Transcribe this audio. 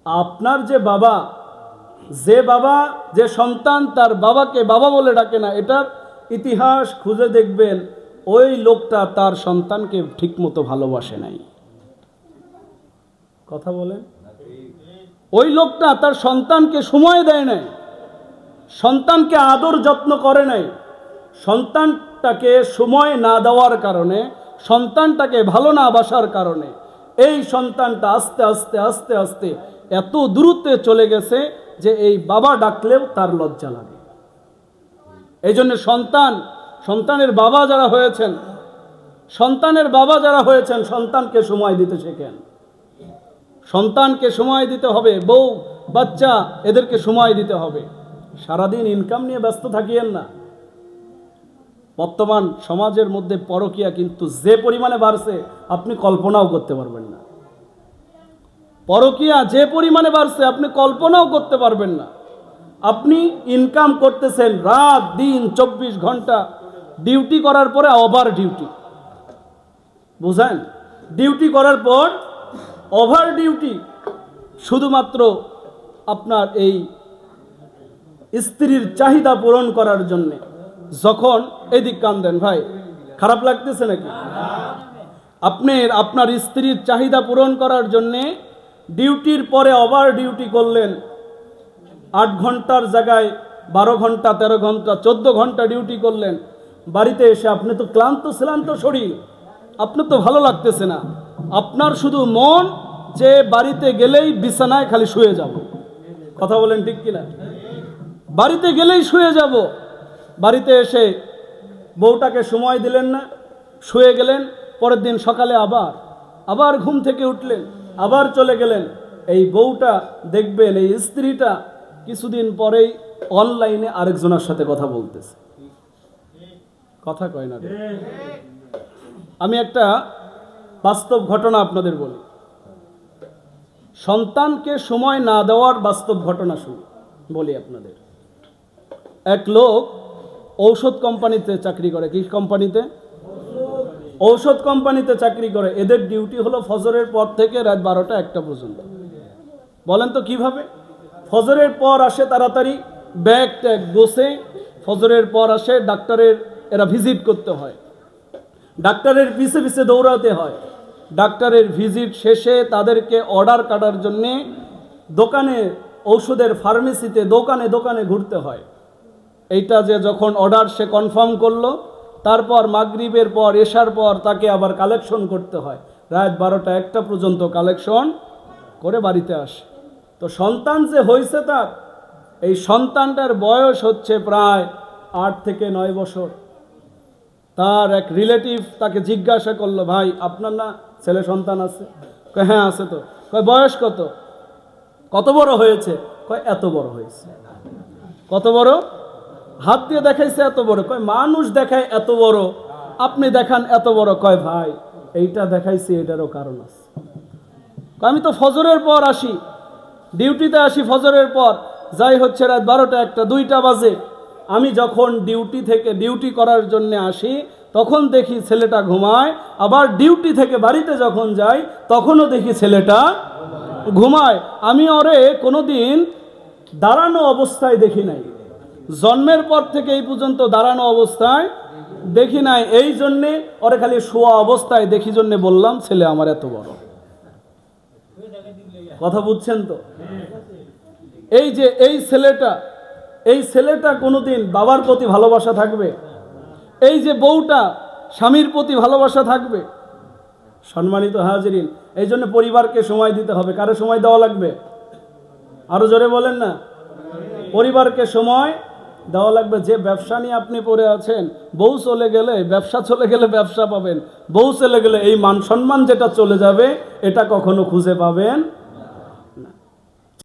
আপনার যে বাবা, যে সন্তান তার বাবাকে বাবা বলে ডাকে না, এটার ইতিহাস খুঁজে দেখবেন ওই লোকটা তার সন্তানকে ঠিকমতো ভালোবাসে নাই। কথা বলেন, ওই লোকটা তার সন্তানকে সময় দেয় নাই, সন্তানকে আদর যত্ন করে নাই। সন্তানটাকে সময় না দেওয়ার কারণে, সন্তানটাকে ভালো না বাসার কারণে এই সন্তানটা আস্তে আস্তে আস্তে আস্তে এত দূরত্বে চলে গেছে যে এই বাবা ডাকলেও তার লজ্জা লাগে। এই জন্য সন্তানের বাবা যারা হয়েছেন, সন্তানকে সময় দিতে শেখেন। সন্তানকে সময় দিতে হবে, বউ বাচ্চা এদেরকে সময় দিতে হবে। সারাদিন ইনকাম নিয়ে ব্যস্ত থাকিয়েন না। বর্তমান সমাজের মধ্যে পরকীয়া কিন্তু যে পরিমাণে বাড়ছে আপনি কল্পনাও করতে পারবেন না। পরকীয়া যে পরিমাণে বাড়ছে আপনি কল্পনাও করতে পারবেন না। আপনি ইনকাম করতেছেন রাত দিন 24 ঘন্টা ডিউটি করার পরে ওভার ডিউটি, বুঝেন, ডিউটি করার পর ওভার ডিউটি, শুধুমাত্র আপনার এই স্ত্রীর চাহিদা পূরণ করার জন্যে। যখন এদিক কান দেন ভাই, খারাপ লাগতেছে নাকি? আপনার স্ত্রীর চাহিদা পূরণ করার জন্যে ডিউটির পরে ওভার ডিউটি করলেন, 8 ঘন্টার জায়গায় 12 ঘন্টা, 13 ঘন্টা, 14 ঘন্টা ডিউটি করলেন। বাড়িতে এসে আপনি তো ক্লান্ত শরীর, আপনার তো ভালো লাগতেছে না। আপনার শুধু মন যে বাড়িতে গেলেই বিছানায় খালি শুয়ে যাব। কথা বলেন ঠিক কিনা? বাড়িতে গেলেই শুয়ে যাব। বাড়িতে এসে বউটাকে সময় দিলেন না, শুয়ে গেলেন। পরের দিন সকালে আবার ঘুম থেকে উঠলেন, আবার চলে গেলেন। এই বউটা দেখবেন, এই স্ত্রীটা কিছুদিন পরেই অনলাইনে আরেকজনের সাথে কথা বলতেছে। কথা কয় না? আমি একটা বাস্তব ঘটনা আপনাদের বলি। সন্তানকে সময় না দেওয়ার বাস্তব ঘটনা বলি আপনাদের। এক লোক ঔষধ কোম্পানিতে চাকরি করে। কি কোম্পানিতে? ঔষধ কোম্পানিতে চাকরি করে। এদের ডিউটি হলো ফজরের পর থেকে রাত 12টা-1টা পর্যন্ত। বলেন তো কিভাবে? ফজরের পর আসে তাড়াতাড়ি, ব্যাগ ট্যাগ গোছে, ফজরের পর আসে, ডাক্তারের এরা ভিজিট করতে হয়, ডাক্তারের পিছে পিছে দৌড়াতে হয়। ডাক্তারের ভিজিট শেষে তাদেরকে অর্ডার কাটার জন্যে দোকানে, ঔষধের ফার্মেসিতে দোকানে দোকানে ঘুরতে হয়। এইটা যে যখন অর্ডার সে কনফার্ম করলো, তারপর মাগরিবের পর, এশার পর তাকে আবার কালেকশন করতে হয়। রাত 12টা-1টা পর্যন্ত কালেকশন করে বাড়িতে আসে। তো সন্তান যে হয়েছে তার, এই সন্তানটার বয়স হচ্ছে প্রায় 8 থেকে 9 বছর। তার এক রিলেটিভ তাকে জিজ্ঞাসা করলো, ভাই আপনার না ছেলে সন্তান আছে? কয় হ্যাঁ আছে। তো কয় বয়স কত? কত বড় হয়েছে? কয় এত বড় হয়েছে। কত বড়? হাত দিয়ে দেখাইছে এত বড়। কয় মানুষ দেখায় এত বড়, আপনি দেখান এত বড়। কয় ভাই এইটা দেখাইছি, এটারও কারণ আছে। আমি তো ফজরের পর আসি, ডিউটিতে আসি ফজরের পর, যাই হচ্ছে রাত 12টা-1টা 2টা বাজে। আমি যখন ডিউটি করার জন্য আসি তখন দেখি ছেলেটা ঘুমায়, আবার ডিউটি থেকে বাড়িতে যখন যাই তখনও দেখি ছেলেটা ঘুমায়। আমি ওরে কোনোদিন দাঁড়ানো অবস্থায় দেখি নাই, জন্মের পর থেকে এই পর্যন্ত দাঁড়ানো অবস্থায় দেখি নাই। এই জন্যে ওরে খালি শোয়া অবস্থায় দেখি, জন্যে বললাম ছেলে আমার এত বড়। কথা বুঝছেন তো? এই যে এই ছেলেটা কোনোদিন বাবার প্রতি ভালোবাসা থাকবে? এই যে বউটা স্বামীর প্রতি ভালোবাসা থাকবে? সম্মানিত হাজিরিন, এই জন্য পরিবারকে সময় দিতে হবে। কারো সময় দেওয়া লাগবে? আরো জোরে বলেন না। পরিবারকে সময় দেওয়া লাগবে। যে ব্যবসা নিয়ে আপনি পড়ে আছেন, বউ চলে গেলে ব্যবসা চলে গেলে ব্যবসা পাবেন, বউ চলে গেলে এই মান সম্মান যেটা চলে যাবে এটা কখনো খুঁজে পাবেন